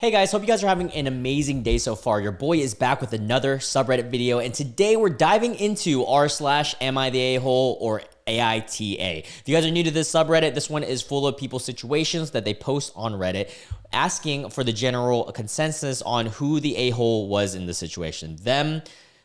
Hey guys, hope you guys are having an amazing day so far. Your boy is back with another subreddit video, and today we're diving into r/am I the a-hole or AITA. If you guys are new to this subreddit, this one is full of people's situations that they post on Reddit, asking for the general consensus on who the a-hole was in the situation. Them,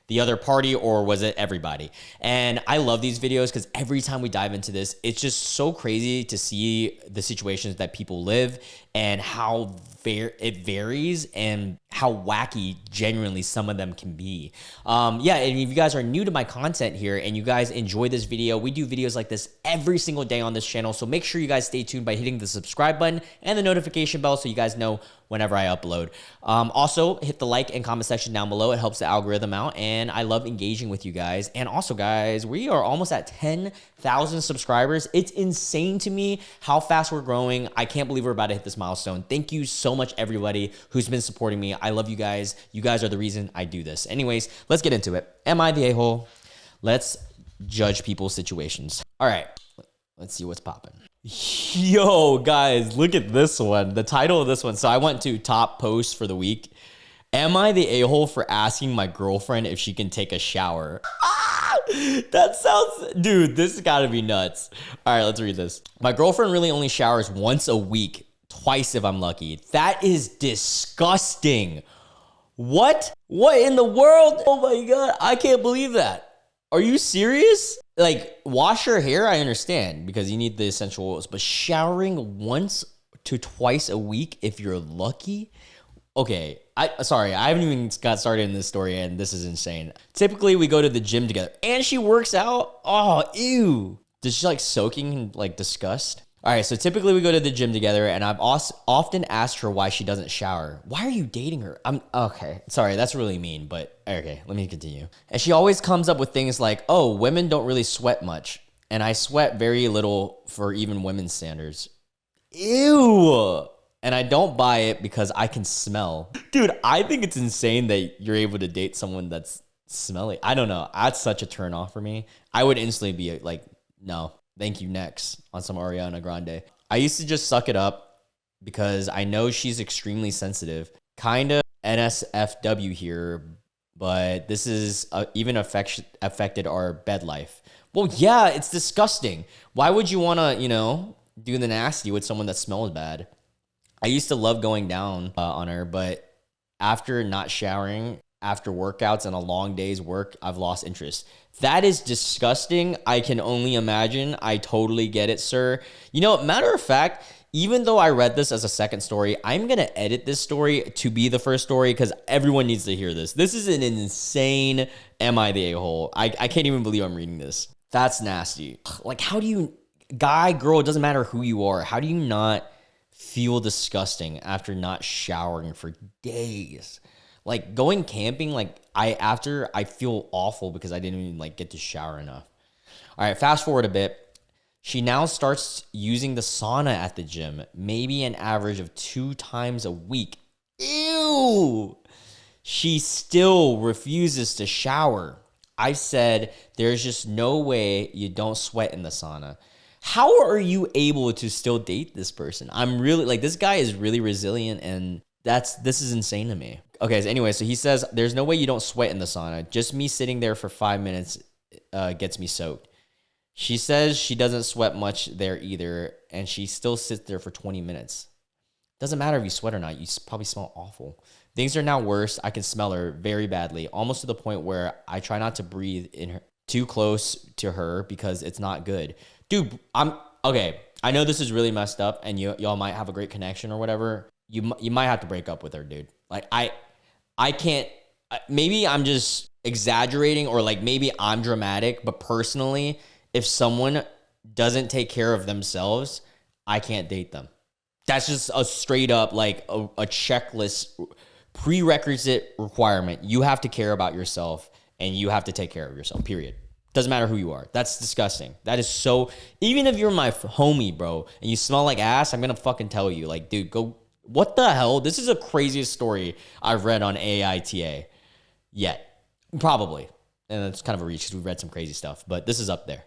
the other party, or was it everybody? And I love these videos because every time we dive into this, it's just so crazy to see the situations that people live and how it varies and how wacky genuinely some of them can be. Yeah, and if you guys are new to my content here and you guys enjoy this video, we do videos like this every single day on this channel. So make sure you guys stay tuned by hitting the subscribe button and the notification bell so you guys know whenever I upload. Also, hit the like and comment section down below. It helps the algorithm out, and I love engaging with you guys. And also, guys, we are almost at 10,000 subscribers. It's insane to me how fast we're growing. I can't believe we're about to hit this milestone. Thank you so much, everybody who's been supporting me. I love you guys. You guys are the reason I do this. Anyways, let's get into it. Am I the a-hole? Let's judge people's situations. All right, let's see what's popping. Yo, guys, look at this one. The title of this one. So I went to top posts for the week. Am I the a-hole for asking my girlfriend if she can take a shower? That sounds, dude, this has got to be nuts. All right, let's read this. My girlfriend really only showers once a week, twice if I'm lucky. That is disgusting. What? What in the world? Oh my God, I can't believe that. Are you serious? Like, wash your hair, I understand, because you need the essential oils, but showering once to twice a week if you're lucky? Okay, sorry, I haven't even got started in this story, and this is insane. Typically, we go to the gym together, and she works out? Oh, ew. Does she like soaking in like disgust? All right, so typically we go to the gym together, and I've often asked her why she doesn't shower. Why are you dating her? Okay, sorry, that's really mean, but okay, let me continue. And she always comes up with things like, oh, women don't really sweat much, and I sweat very little for even women's standards. Ew. And I don't buy it because I can smell. Dude, I think it's insane that you're able to date someone that's smelly. I don't know. That's such a turn off for me. I would instantly be like, no. Thank you, next, on some Ariana Grande. I used to just suck it up because I know she's extremely sensitive. Kind of NSFW here, but this is even affected our bed life. Well, yeah, it's disgusting. Why would you want to, do the nasty with someone that smells bad? I used to love going down on her, but after not showering, after workouts and a long day's work, I've lost interest. That is disgusting. I can only imagine. I totally get it, sir. Matter of fact, even though I read this as a second story, I'm going to edit this story to be the first story because everyone needs to hear this. This is an insane am I the a-hole. I can't even believe I'm reading this. That's nasty. Like, how do you, guy, girl, it doesn't matter who you are. How do you not feel disgusting after not showering for days? Like going camping, I feel awful because I didn't even get to shower enough. All right, fast forward a bit. She now starts using the sauna at the gym, maybe an average of 2 times a week. Ew. She still refuses to shower. I said, there's just no way you don't sweat in the sauna. How are you able to still date this person? I'm really this guy is really resilient, and this is insane to me. Okay, so anyway, so he says, there's no way you don't sweat in the sauna. Just me sitting there for 5 minutes gets me soaked. She says she doesn't sweat much there either, and she still sits there for 20 minutes. Doesn't matter if you sweat or not. You probably smell awful. Things are now worse. I can smell her very badly, almost to the point where I try not to breathe in her too close to her because it's not good. Dude, okay. I know this is really messed up, and y'all might have a great connection or whatever. You might have to break up with her, dude. Like, I can't, maybe I'm just exaggerating, or maybe I'm dramatic, but personally, if someone doesn't take care of themselves, I can't date them. That's just a straight up, a checklist, prerequisite requirement. You have to care about yourself, and you have to take care of yourself, period. Doesn't matter who you are. That's disgusting. That is so, even if you're my homie, bro, and you smell like ass, I'm going to fucking tell you, dude, go. What the hell? This is the craziest story I've read on AITA yet. Probably. And it's kind of a reach because we've read some crazy stuff, but this is up there.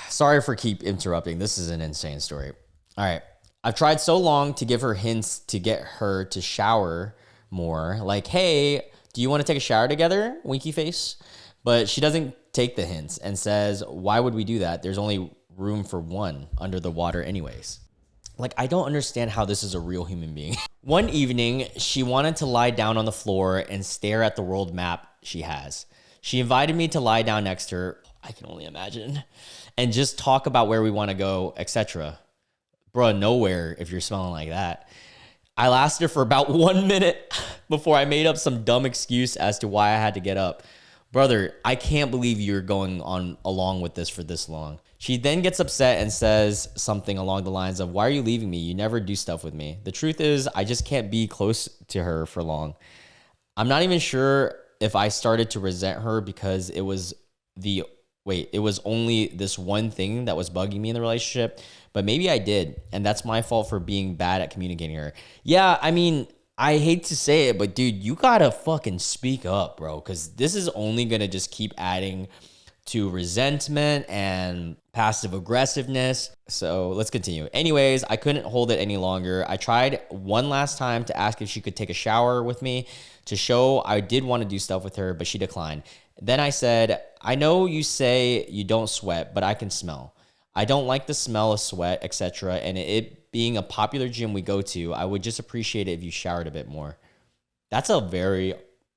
Sorry for keep interrupting. This is an insane story. All right. I've tried so long to give her hints to get her to shower more. Like, hey, do you want to take a shower together? Winky face. But she doesn't take the hints and says, why would we do that? There's only room for one under the water anyways. Like, I don't understand how this is a real human being. One evening, she wanted to lie down on the floor and stare at the world map she has. She invited me to lie down next to her. I can only imagine. And just talk about where we want to go, etc. Bruh, nowhere if you're smelling like that. I lasted for about 1 minute before I made up some dumb excuse as to why I had to get up. Brother, I can't believe you're going on along with this for this long. She then gets upset and says something along the lines of, why are you leaving me? You never do stuff with me. The truth is, I just can't be close to her for long. I'm not even sure if I started to resent her because it was only this one thing that was bugging me in the relationship, but maybe I did, and that's my fault for being bad at communicating her. Yeah, I mean, I hate to say it, but dude, you gotta fucking speak up, bro, because this is only gonna just keep adding to resentment and passive aggressiveness. So let's continue. Anyways, I couldn't hold it any longer. I tried one last time to ask if she could take a shower with me to show I did want to do stuff with her, but she declined. Then I said, I know you say you don't sweat, but I can smell. I don't like the smell of sweat, etc. And it being a popular gym we go to, I would just appreciate it if you showered a bit more. That's a very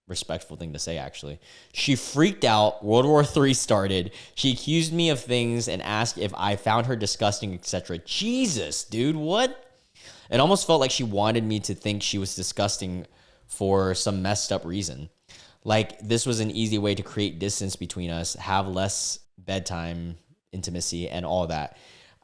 respectful thing to say, actually. She freaked out. World War III started. She accused me of things and asked if I found her disgusting, etc. Jesus, dude, what? It almost felt like she wanted me to think she was disgusting for some messed up reason. Like this was an easy way to create distance between us, have less bedtime intimacy and all that.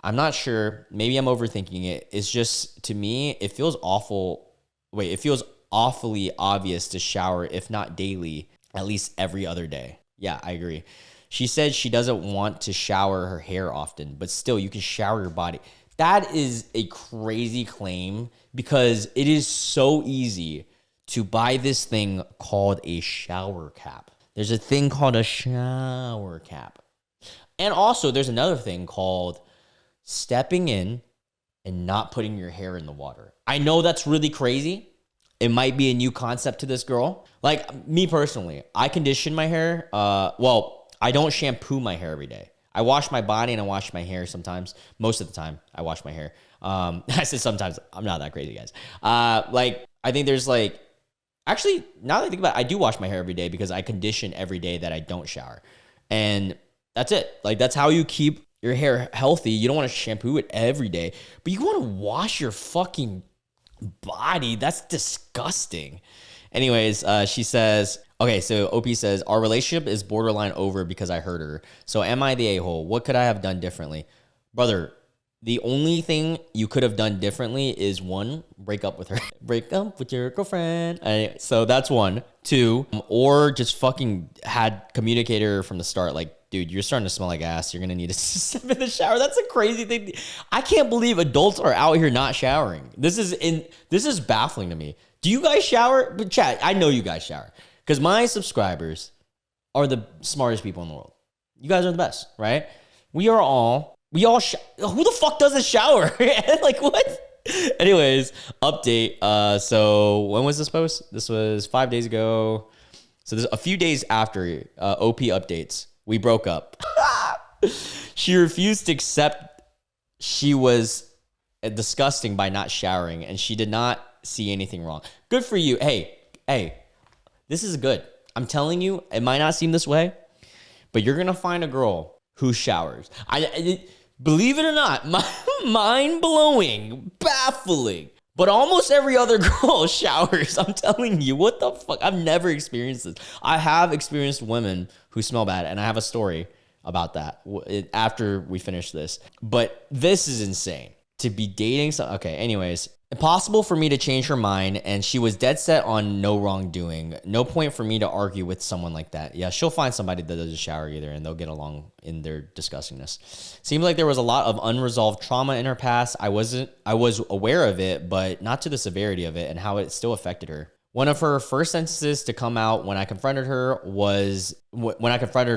I'm not sure. Maybe I'm overthinking it. It's just, to me, it feels awful. It feels awfully obvious to shower, if not daily, at least every other day. Yeah, I agree. She said she doesn't want to shower her hair often, but still you can shower your body. That is a crazy claim because it is so easy to buy this thing called a shower cap. There's a thing called a shower cap. And also there's another thing called stepping in and not putting your hair in the water. I know that's really crazy. It might be a new concept to this girl. Like me personally, I condition my hair. I don't shampoo my hair every day. I wash my body and I wash my hair sometimes. Most of the time, I wash my hair. I said sometimes. I'm not that crazy, guys. I think there's actually, now that I think about it, I do wash my hair every day because I condition every day that I don't shower. And that's it. That's how you keep your hair healthy. You don't want to shampoo it every day, but you want to wash your fucking body. That's disgusting. Anyways, she says, okay, so OP says, our relationship is borderline over because I hurt her. So am I the a-hole? What could I have done differently? Brother, the only thing you could have done differently is one, break up with her. Break up with your girlfriend. So that's one. Two, or just fucking had communicated her from the start. Dude, you're starting to smell like ass. You're going to need to step in the shower. That's a crazy thing. I can't believe adults are out here not showering. This is baffling to me. Do you guys shower? But chat, I know you guys shower because my subscribers are the smartest people in the world. You guys are the best, right? We all who the fuck doesn't shower? What? Anyways, update. So when was this post? This was 5 days ago. So this a few days after OP updates. We broke up. She refused to accept she was disgusting by not showering, and she did not see anything wrong. Good for you. Hey, this is good. I'm telling you, it might not seem this way, but you're going to find a girl who showers. Believe it or not, mind-blowing, baffling. But almost every other girl showers. I'm telling you, what the fuck? I've never experienced this. I have experienced women who smell bad, and I have a story about that after we finish this. But this is insane. To be dating some... Okay, anyways. Impossible for me to change her mind, and she was dead set on no wrongdoing. No point for me to argue with someone like that. Yeah, she'll find somebody that doesn't shower either, and they'll get along in their disgustingness. Seems like there was a lot of unresolved trauma in her past. I was aware of it, but not to the severity of it and how it still affected her. One of her first sentences to come out when I confronted her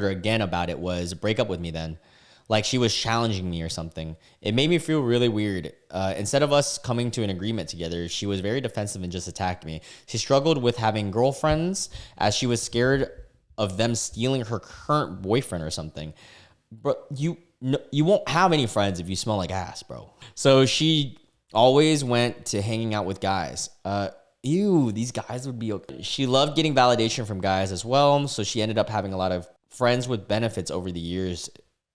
again about it was, break up with me then. like she was challenging me or something. It made me feel really weird. Instead of us coming to an agreement together, she was very defensive and just attacked me. She struggled with having girlfriends as she was scared of them stealing her current boyfriend or something. Bro, you won't have any friends if you smell like ass, bro. So she always went to hanging out with guys. Ew, these guys would be okay. She loved getting validation from guys as well, so she ended up having a lot of friends with benefits over the years,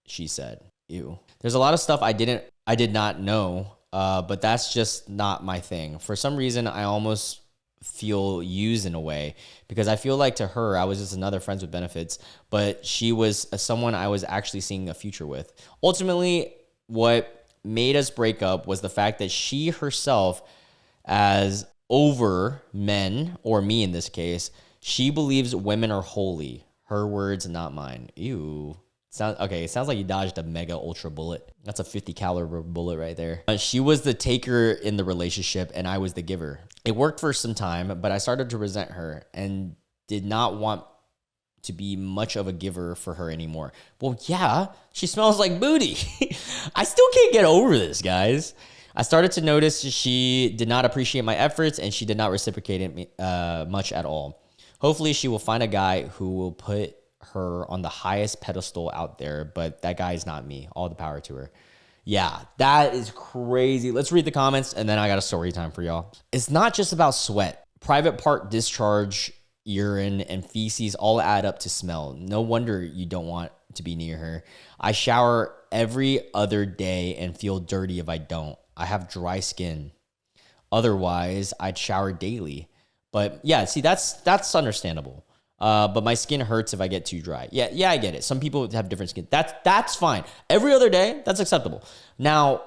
she said. Ew. There's a lot of stuff I did not know, but that's just not my thing. For some reason, I almost feel used in a way because I feel like to her, I was just another friends with benefits, but she was someone I was actually seeing a future with. Ultimately, what made us break up was the fact that she herself, as over men, or me in this case, she believes women are holy. Her words, not mine. Ew. It sounds like you dodged a mega ultra bullet. That's a 50 caliber bullet right there. She was the taker in the relationship and I was the giver. It worked for some time, but I started to resent her and did not want to be much of a giver for her anymore. Well, yeah, she smells like booty. I still can't get over this, guys. I started to notice she did not appreciate my efforts and she did not reciprocate it much at all. Hopefully she will find a guy who will put her on the highest pedestal out there, but that guy is not me. All the power to her. Yeah, that is crazy. Let's read the comments and then I got a story time for y'all. It's not just about sweat. Private part discharge, urine, and feces all add up to smell. No wonder you don't want to be near her. I shower every other day and feel dirty if I don't. I have dry skin. Otherwise, I'd shower daily. But yeah, see, that's understandable. But my skin hurts if I get too dry. Yeah, I get it. Some people have different skin. That's fine. Every other day, that's acceptable. Now,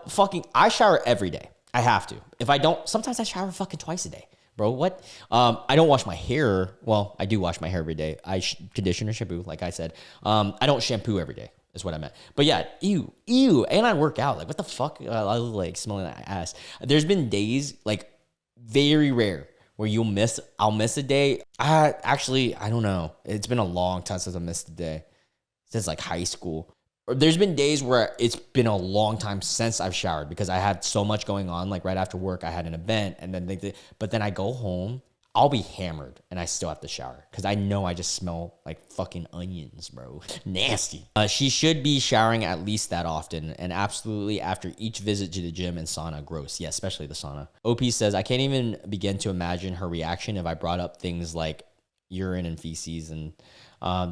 I shower every day. I have to. If I don't, sometimes I shower fucking twice a day. Bro, what? I don't wash my hair. Well, I do wash my hair every day. I condition or shampoo, like I said. I don't shampoo every day, is what I meant. But yeah, ew. And I work out. Like, what the fuck? I look like smelling like ass. There's been days, like, very rare, where I'll miss a day. I don't know. It's been a long time since I missed a day. Since like high school. There's been days where it's been a long time since I've showered because I had so much going on. Like right after work, I had an event and then I go home, I'll be hammered and I still have to shower because I know I just smell like fucking onions, bro. Nasty. She should be showering at least that often and absolutely after each visit to the gym and sauna. Gross. Yeah, especially the sauna. OP says, I can't even begin to imagine her reaction if I brought up things like urine and feces, and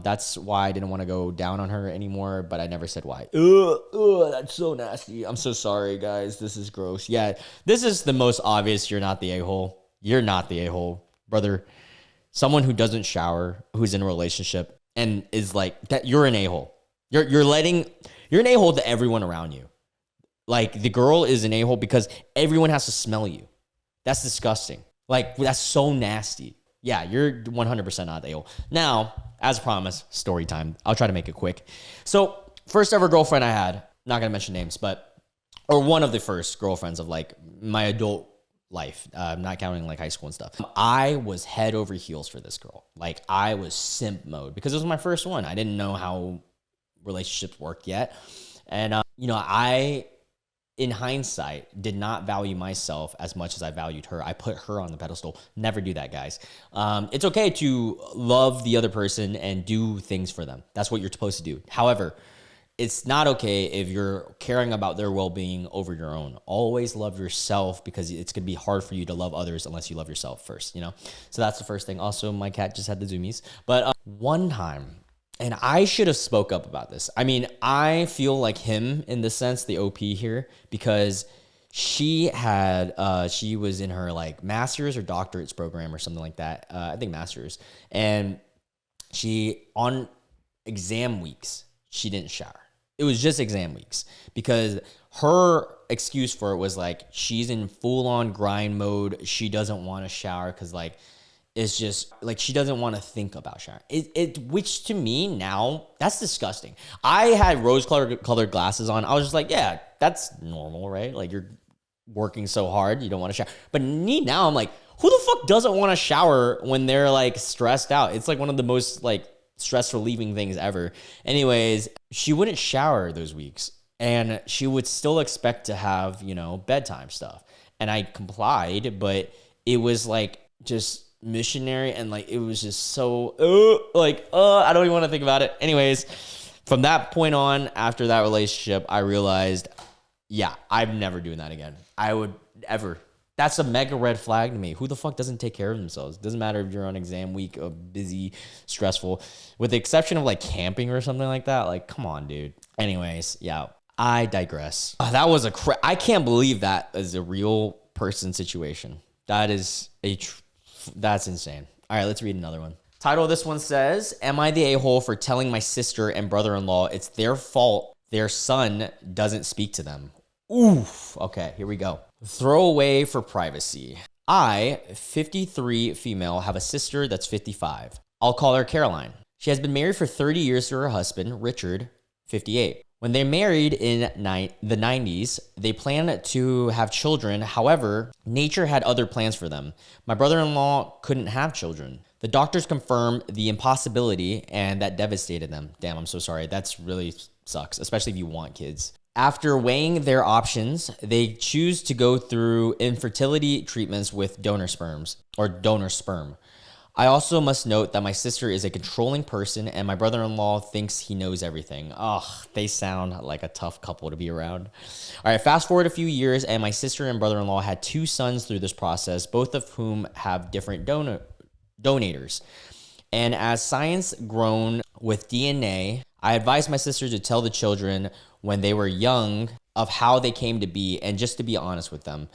that's why I didn't want to go down on her anymore, but I never said why. Ugh, that's so nasty. I'm so sorry, guys. This is gross. Yeah, this is the most obvious. You're not the a-hole. You're not the a-hole, brother. Someone who doesn't shower, who's in a relationship, and is like that. You're an a-hole. You're an a-hole to everyone around you. Like the girl is an a-hole because everyone has to smell you. That's disgusting. Like that's so nasty. Yeah, you're 100% not the a-hole. Now, as promised, story time. I'll try to make it quick. So, first ever girlfriend I had, not gonna mention names, or one of the first girlfriends of like my adult life, not counting like high school and stuff. I was head over heels for this girl. Like I was simp mode because it was my first one. I didn't know how relationships worked yet. And, I, in hindsight, did not value myself as much as I valued her. I put her on the pedestal. Never do that, guys. It's okay to love the other person and do things for them. That's what you're supposed to do. However, it's not okay if you're caring about their well-being over your own. Always love yourself because it's going to be hard for you to love others unless you love yourself first, So that's the first thing. Also, my cat just had the zoomies. But one time, and I should have spoke up about this. I mean, I feel like him in the sense, the OP here, because she was in her like master's or doctorate's program or something like that. I think master's. And on exam weeks, she didn't shower. It was just exam weeks because her excuse for it was like, she's in full on grind mode. She doesn't want to shower because like, it's just like she doesn't want to think about showering. Which to me now, that's disgusting. I had rose-colored glasses on. I was just like, yeah, that's normal, right? Like you're working so hard, you don't want to shower. But me now, I'm like, who the fuck doesn't want to shower when they're like stressed out? It's like one of the most like stress relieving things ever. Anyways, she wouldn't shower those weeks and she would still expect to have, you know, bedtime stuff. And I complied, but it was like just missionary and like it was just so I don't even want to think about it. Anyways, from that point on, after that relationship, I realized, yeah, I'm never doing that again. I would ever. That's a mega red flag to me. Who the fuck doesn't take care of themselves? Doesn't matter if you're on exam week or busy, stressful, with the exception of like camping or something like that. Like, come on, dude. Anyways, yeah, I digress. That was I can't believe that is a real person situation. That is that's insane. All right, let's read another one. Title of this one says, am I the a-hole for telling my sister and brother-in-law it's their fault their son doesn't speak to them? Oof. Okay, here we go. Throwaway for privacy. I, 53 female, have a sister that's 55. I'll call her Caroline. She has been married for 30 years to her husband, Richard, 58. When they married in the 90s, they planned to have children. However, nature had other plans for them. My brother-in-law couldn't have children. The doctors confirmed the impossibility, and that devastated them. Damn, I'm so sorry. That's really sucks, especially if you want kids. After weighing their options, they choose to go through infertility treatments with donor sperm. I also must note that my sister is a controlling person and my brother-in-law thinks he knows everything. Ugh, they sound like a tough couple to be around. All right, fast forward a few years and my sister and brother-in-law had 2 sons through this process, both of whom have different donators. And as science grown with DNA, I advised my sister to tell the children when they were young of how they came to be and just to be honest with them.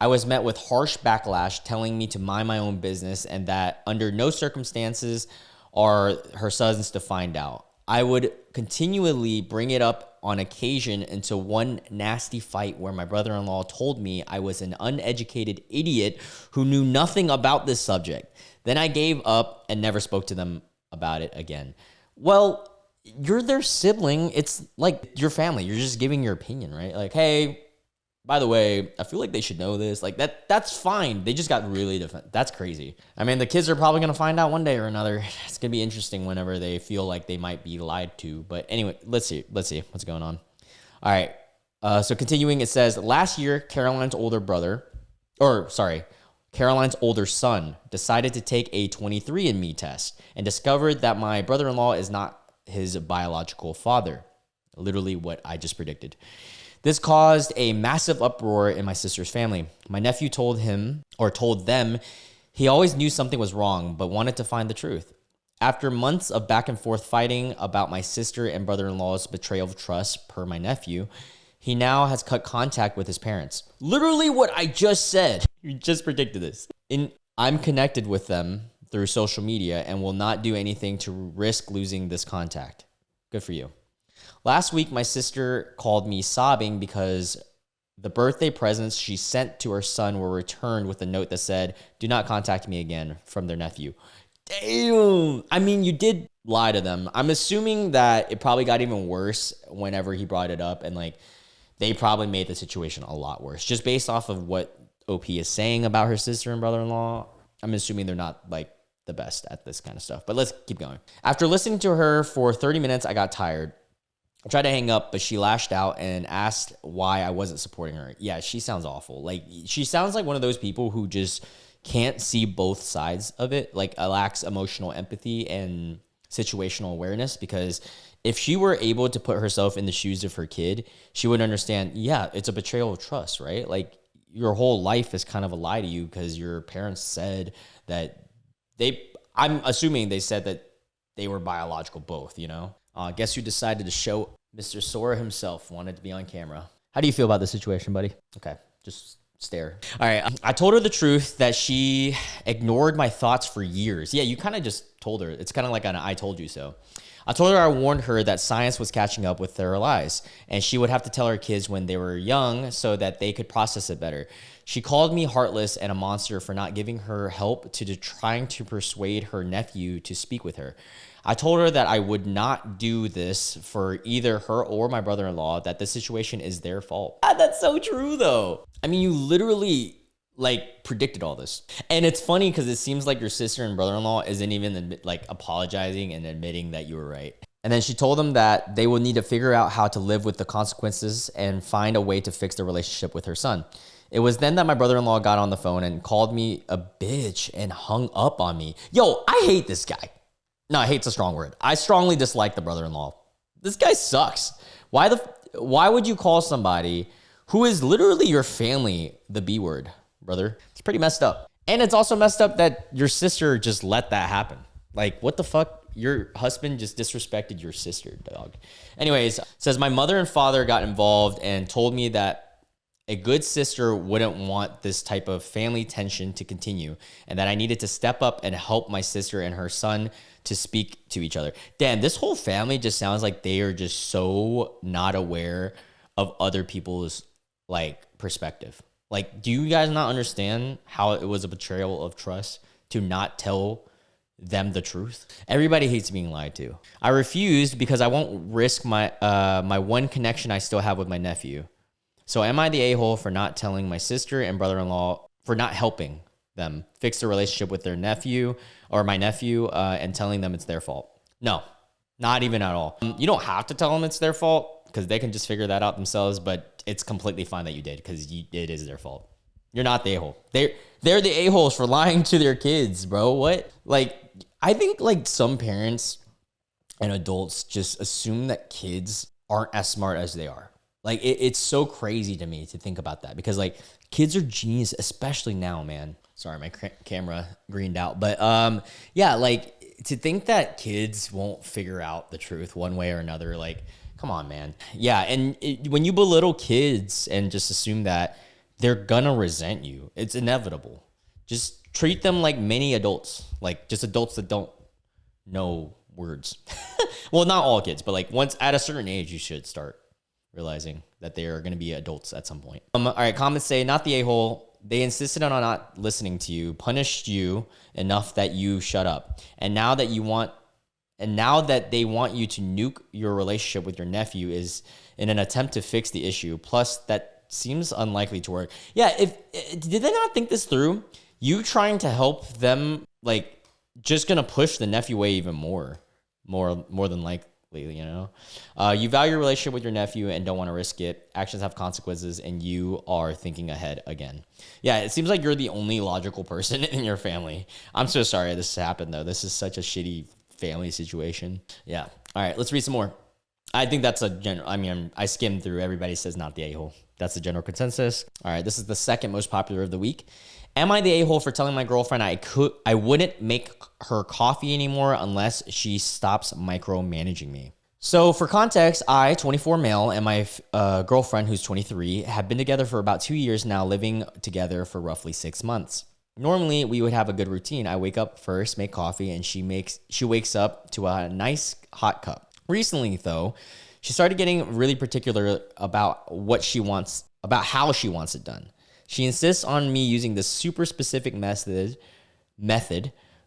I was met with harsh backlash telling me to mind my own business and that under no circumstances are her sons to find out. I would continually bring it up on occasion until one nasty fight where my brother-in-law told me I was an uneducated idiot who knew nothing about this subject. Then I gave up and never spoke to them about it again. Well, you're their sibling. It's like your family. You're just giving your opinion, right? Like, hey, by the way, I feel like they should know this. Like that's fine. They just got really different. That's crazy. I mean, the kids are probably going to find out one day or another. It's going to be interesting whenever they feel like they might be lied to. But anyway, let's see what's going on. All right. So continuing, it says, last year, Caroline's older son decided to take a 23andMe test and discovered that my brother-in-law is not his biological father. Literally what I just predicted. This caused a massive uproar in my sister's family. My nephew told them he always knew something was wrong, but wanted to find the truth. After months of back and forth fighting about my sister and brother-in-law's betrayal of trust per my nephew, he now has cut contact with his parents. Literally what I just said. You just predicted this. I'm connected with them through social media and will not do anything to risk losing this contact. Good for you. Last week, my sister called me sobbing because the birthday presents she sent to her son were returned with a note that said, do not contact me again, from their nephew. Damn. I mean, you did lie to them. I'm assuming that it probably got even worse whenever he brought it up and like they probably made the situation a lot worse. Just based off of what OP is saying about her sister and brother-in-law, I'm assuming they're not like the best at this kind of stuff. But let's keep going. After listening to her for 30 minutes, I got tired. I tried to hang up, but she lashed out and asked why I wasn't supporting her. Yeah, she sounds awful. Like, she sounds like one of those people who just can't see both sides of it, like lacks emotional empathy and situational awareness, because if she were able to put herself in the shoes of her kid, she would understand, yeah, it's a betrayal of trust, right? Like, your whole life is kind of a lie to you because your parents said that I'm assuming they said that they were biological both, you know? Guess who decided to show Mr. Sora himself wanted to be on camera? How do you feel about this situation, buddy? Okay, just stare. All right, I told her the truth that she ignored my thoughts for years. Yeah, you kind of just told her. It's kind of like an I told you so. I told her I warned her that science was catching up with their lies, and she would have to tell her kids when they were young so that they could process it better. She called me heartless and a monster for not giving her help to trying to persuade her nephew to speak with her. I told her that I would not do this for either her or my brother-in-law, that the situation is their fault. That's so true, though. I mean, you literally like predicted all this. And it's funny because it seems like your sister and brother-in-law isn't even like apologizing and admitting that you were right. And then she told them that they will need to figure out how to live with the consequences and find a way to fix the relationship with her son. It was then that my brother-in-law got on the phone and called me a bitch and hung up on me. Yo, I hate this guy. No, hate's a strong word. I strongly dislike the brother-in-law. This guy sucks. Why would you call somebody who is literally your family the B word, brother? It's pretty messed up. And it's also messed up that your sister just let that happen. Like, what the fuck? Your husband just disrespected your sister, dog. Anyways, says my mother and father got involved and told me that a good sister wouldn't want this type of family tension to continue and that I needed to step up and help my sister and her son to speak to each other. Damn, this whole family just sounds like they are just so not aware of other people's like perspective. Like, do you guys not understand how it was a betrayal of trust to not tell them the truth? Everybody hates being lied to. I refused because I won't risk my my one connection I still have with my nephew. So am I the a-hole for not telling my sister and brother-in-law, for not helping them fix the relationship with their nephew or my nephew and telling them it's their fault? No, not even at all. You don't have to tell them it's their fault because they can just figure that out themselves, but it's completely fine that you did because it is their fault. You're not the a-hole. They're the a-holes for lying to their kids, bro. What? Like, I think like some parents and adults just assume that kids aren't as smart as they are. Like, it's so crazy to me to think about that because, like, kids are genius, especially now, man. Sorry, my camera greened out. But, yeah, like, to think that kids won't figure out the truth one way or another, like, come on, man. Yeah, and when you belittle kids and just assume that they're gonna resent you, it's inevitable. Just treat them like mini adults, like just adults that don't know words. Well, not all kids, but, like, once at a certain age, you should start realizing that they are going to be adults at some point. All right, comments say, not the a-hole. They insisted on not listening to you, punished you enough that you shut up. And now that they want you to nuke your relationship with your nephew is in an attempt to fix the issue. Plus, that seems unlikely to work. Yeah, did they not think this through? You trying to help them, like, just going to push the nephew away even more than likely. You know, you value your relationship with your nephew and don't want to risk it. Actions have consequences and you are thinking ahead again. Yeah, it seems like you're the only logical person in your family. I'm so sorry this happened, though. This is such a shitty family situation. Yeah. All right, let's read some more. I think that's a general, I skimmed through. Everybody says not the a-hole. That's the general consensus. All right, this is the second most popular of the week. Am I the a-hole for telling my girlfriend I wouldn't make her coffee anymore unless she stops micromanaging me? So for context, I, 24 male, and my girlfriend, who's 23, have been together for about 2 years now, living together for roughly 6 months. Normally, we would have a good routine. I wake up first, make coffee, and she wakes up to a nice hot cup. Recently, though, she started getting really particular about about how she wants it done. She insists on me using this super specific method,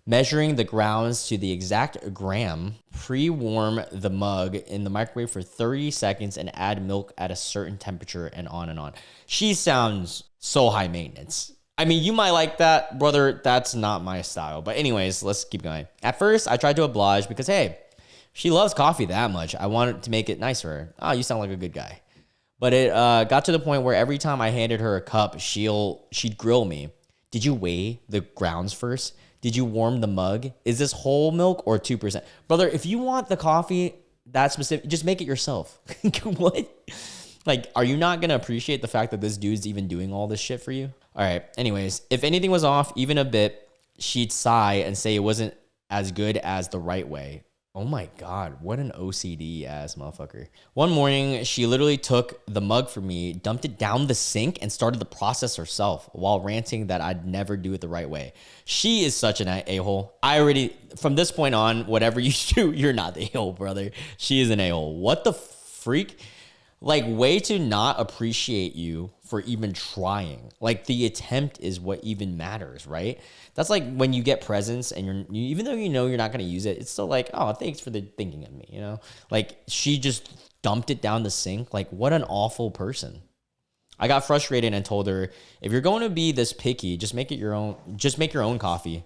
measuring the grounds to the exact gram, pre-warm the mug in the microwave for 30 seconds and add milk at a certain temperature, and on and on. She sounds so high maintenance. I mean, you might like that, brother. That's not my style. But anyways, let's keep going. At first, I tried to oblige because, hey, she loves coffee that much. I wanted to make it nice for her. Oh, you sound like a good guy. But it got to the point where every time I handed her a cup, she'd grill me. Did you weigh the grounds first? Did you warm the mug? Is this whole milk or 2%? Brother, if you want the coffee that specific, just make it yourself. What? Like, are you not going to appreciate the fact that this dude's even doing all this shit for you? All right. Anyways, if anything was off even a bit, she'd sigh and say it wasn't as good as the right way. Oh my God, what an OCD ass motherfucker. One morning, she literally took the mug from me, dumped it down the sink, and started the process herself while ranting that I'd never do it the right way. She is such an a-hole. From this point on, whatever you do, you're not the a-hole, brother. She is an a-hole. What the freak? Like, way to not appreciate you for even trying. Like, the attempt is what even matters, right? That's like when you get presents and even though you know you're not going to use it, it's still like, oh, thanks for the thinking of me, you know? Like, she just dumped it down the sink. Like, what an awful person. I got frustrated and told her, if you're going to be this picky, just make your own coffee.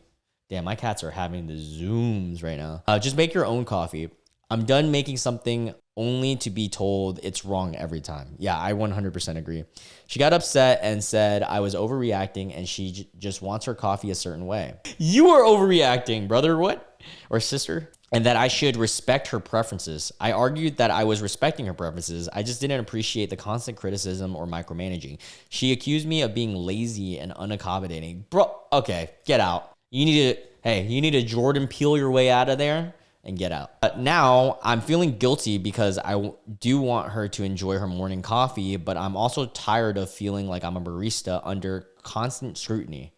Damn, my cats are having the zooms right now. Just make your own coffee. I'm done making something only to be told it's wrong every time. Yeah, I 100% agree. She got upset and said I was overreacting and she just wants her coffee a certain way. You are overreacting, brother, what? Or sister? And that I should respect her preferences. I argued that I was respecting her preferences. I just didn't appreciate the constant criticism or micromanaging. She accused me of being lazy and unaccommodating. Bro, okay, get out. You need to Jordan Peele your way out of there and get out. But now I'm feeling guilty because I do want her to enjoy her morning coffee, but I'm also tired of feeling like I'm a barista under constant scrutiny.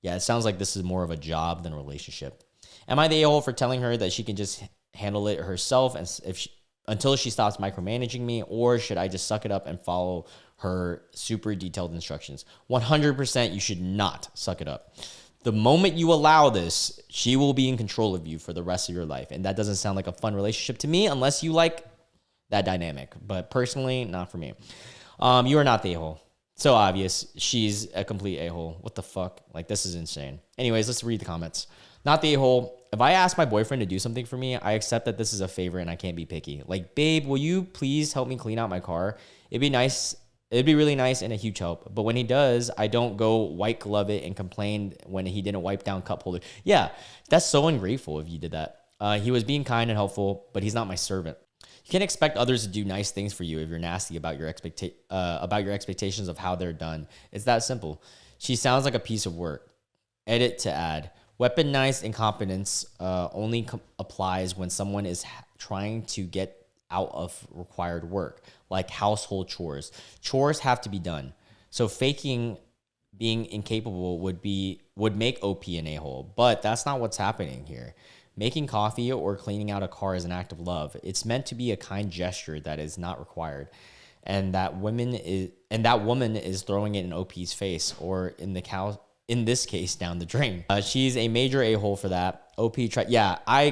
Yeah, it sounds like this is more of a job than a relationship. Am I the a-hole for telling her that she can just handle it herself until she stops micromanaging me, or should I just suck it up and follow her super detailed instructions? 100% you should not suck it up. The moment you allow this, she will be in control of you for the rest of your life. And that doesn't sound like a fun relationship to me unless you like that dynamic. But personally, not for me. You are not the a-hole. So obvious. She's a complete a-hole. What the fuck? Like, this is insane. Anyways, let's read the comments. Not the a-hole. If I ask my boyfriend to do something for me, I accept that this is a favor and I can't be picky. Like, babe, will you please help me clean out my car? It'd be nice. It'd be really nice and a huge help. But when he does, I don't go white glove it and complain when he didn't wipe down cup holder. Yeah, that's so ungrateful if you did that. He was being kind and helpful, but he's not my servant. You can't expect others to do nice things for you if you're nasty about your expectations of how they're done. It's that simple. She sounds like a piece of work. Edit to add. Weaponized incompetence only applies when someone is trying to get out of required work, like household chores. Chores have to be done. So faking being incapable would make OP an a-hole, but that's not what's happening here. Making coffee or cleaning out a car is an act of love. It's meant to be a kind gesture that is not required. And that woman is throwing it in OP's face, or in this case, down the drain. She's a major a-hole for that. Yeah,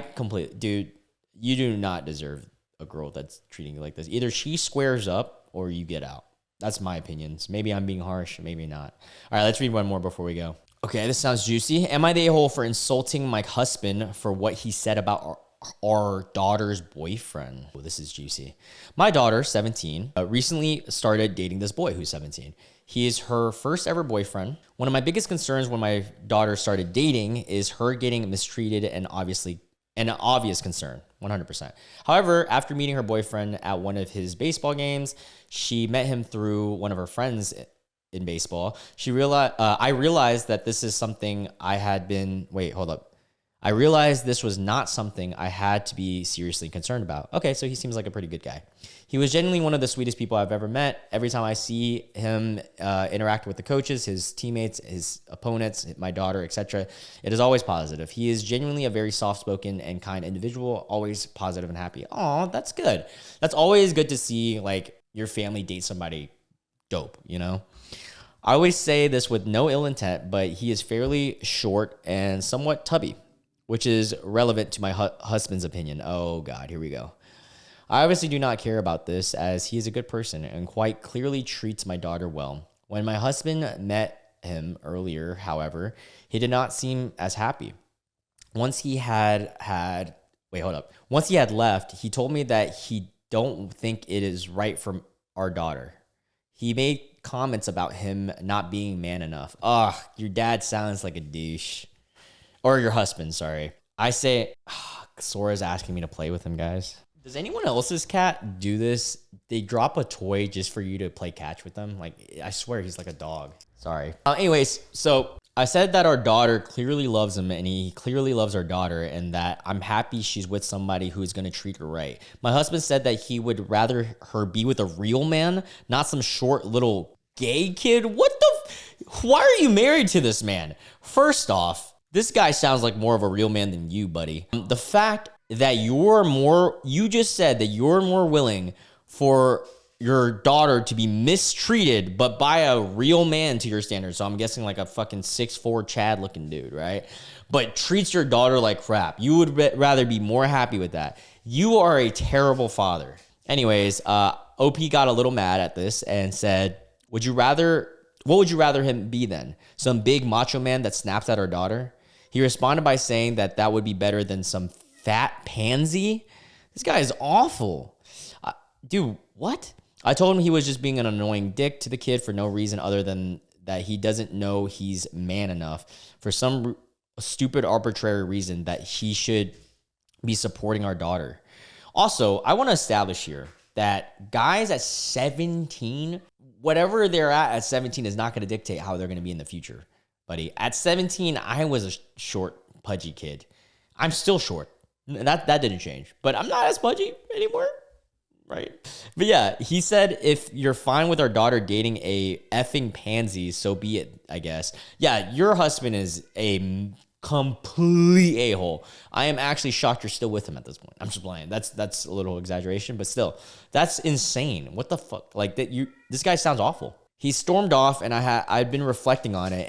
dude, you do not deserve a girl that's treating you like this. Either she squares up or you get out. That's my opinions. Maybe I'm being harsh, maybe not. All right, let's read one more before we go. Okay, this sounds juicy. Am I the a-hole for insulting my husband for what he said about our daughter's boyfriend? Oh, this is juicy. My daughter, 17, recently started dating this boy who's 17. He is her first ever boyfriend. One of my biggest concerns when my daughter started dating is her getting mistreated, and obviously an obvious concern, 100%. However, after meeting her boyfriend at one of his baseball games, she met him through one of her friends in baseball. I realized that this is something I had been, I realized this was not something I had to be seriously concerned about. Okay, so he seems like a pretty good guy. He was genuinely one of the sweetest people I've ever met. Every time I see him interact with the coaches, his teammates, his opponents, my daughter, etc., it is always positive. He is genuinely a very soft-spoken and kind individual, always positive and happy. Oh, that's good. That's always good to see, like, your family date somebody dope, you know? I always say this with no ill intent, but he is fairly short and somewhat tubby, which is relevant to my husband's opinion. Oh, God, here we go. I obviously do not care about this, as he is a good person and quite clearly treats my daughter well. When my husband met him earlier, however, he did not seem as happy. Once he had left, he told me that he don't think it is right for our daughter. He made comments about him not being man enough. Ugh, your dad sounds like a douche. Or your husband, sorry. I say, Sora's asking me to play with him, guys. Does anyone else's cat do this? They drop a toy just for you to play catch with them. Like, I swear he's like a dog. Sorry. Anyways, so I said that our daughter clearly loves him and he clearly loves our daughter, and that I'm happy she's with somebody who's going to treat her right. My husband said that he would rather her be with a real man, not some short little gay kid. Why are you married to this man? First off, this guy sounds like more of a real man than you, buddy. The fact that you just said that you're more willing for your daughter to be mistreated, but by a real man to your standards. So I'm guessing like a fucking 6'4" Chad looking dude, right? But treats your daughter like crap. You would rather be more happy with that. You are a terrible father. Anyways, OP got a little mad at this and said, What would you rather him be then? Some big macho man that snaps at our daughter? He responded by saying that that would be better than some fat pansy. This guy is awful. Dude, what? I told him he was just being an annoying dick to the kid for no reason other than that he doesn't know he's man enough for some stupid arbitrary reason that he should be supporting our daughter. Also, I want to establish here that guys at 17, whatever they're at 17 is not going to dictate how they're going to be in the future, buddy. At 17, I was a short, pudgy kid. I'm still short. That didn't change, but I'm not as pudgy anymore. Right. But yeah, he said, if you're fine with our daughter dating a effing pansy, so be it, I guess. Yeah, your husband is a complete a-hole. I am actually shocked you're still with him at this point. I'm just playing. That's a little exaggeration, but still, that's insane. What the fuck? Like this guy sounds awful. He stormed off, and I'd been reflecting on it,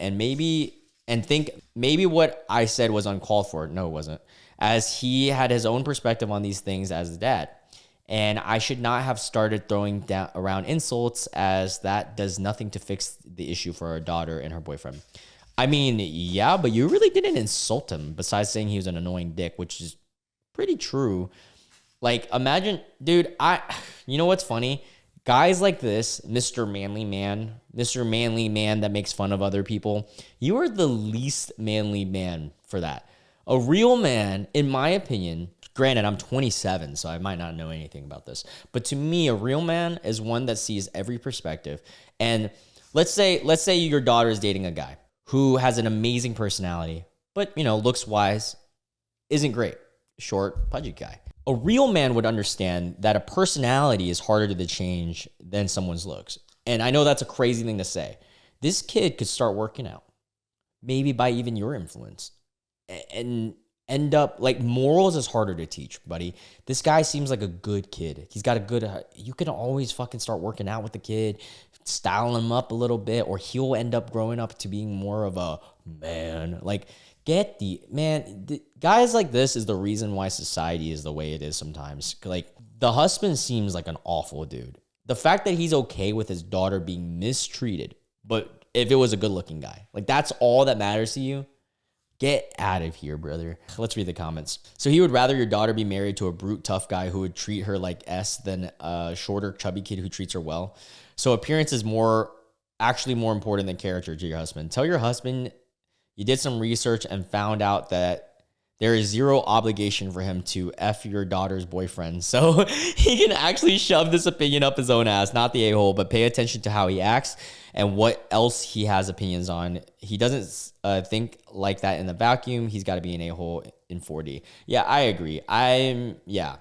and think maybe what I said was uncalled for. No, it wasn't, as he had his own perspective on these things as a dad. And I should not have started throwing around insults, as that does nothing to fix the issue for our daughter and her boyfriend. I mean, yeah, but you really didn't insult him besides saying he was an annoying dick, which is pretty true. Like, imagine, dude, you know what's funny? Guys like this, Mr. Manly Man that makes fun of other people, you are the least manly man for that. A real man, in my opinion, granted, I'm 27, so I might not know anything about this, but to me, a real man is one that sees every perspective. And let's say your daughter is dating a guy who has an amazing personality, but, looks wise, isn't great. Short, pudgy guy. A real man would understand that a personality is harder to change than someone's looks. And I know that's a crazy thing to say. This kid could start working out, maybe by even your influence, and end up, like, morals is harder to teach, buddy. This guy seems like a good kid. He's got a good, you can always fucking start working out with the kid, styling him up a little bit, or he'll end up growing up to being more of a man. Like, guys like this is the reason why society is the way it is sometimes. Like, the husband seems like an awful dude. The fact that he's okay with his daughter being mistreated, but if it was a good looking guy, like, that's all that matters to you. Get out of here, brother. Let's read the comments. So he would rather your daughter be married to a brute, tough guy who would treat her like S than a shorter, chubby kid who treats her well. So appearance is actually more important than character to your husband. Tell your husband you did some research and found out that there is zero obligation for him to F your daughter's boyfriend. So he can actually shove this opinion up his own ass, not the a-hole, but pay attention to how he acts and what else he has opinions on. He doesn't think like that in the vacuum. He's got to be an a-hole in 4D. Yeah, I agree.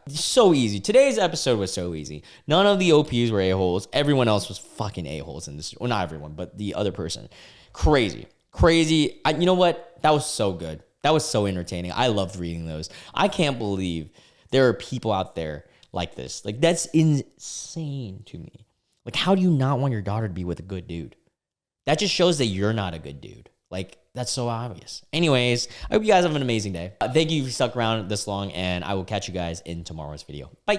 So easy. Today's episode was so easy. None of the OPs were a-holes. Everyone else was fucking a-holes in this. Well, not everyone, but the other person. Crazy. You know what? That was so good. That was so entertaining. I loved reading those. I can't believe there are people out there like this. Like, that's insane to me. Like, how do you not want your daughter to be with a good dude? That just shows that you're not a good dude. Like, that's so obvious. Anyways, I hope you guys have an amazing day. Thank you for stuck around this long, and I will catch you guys in tomorrow's video. Bye.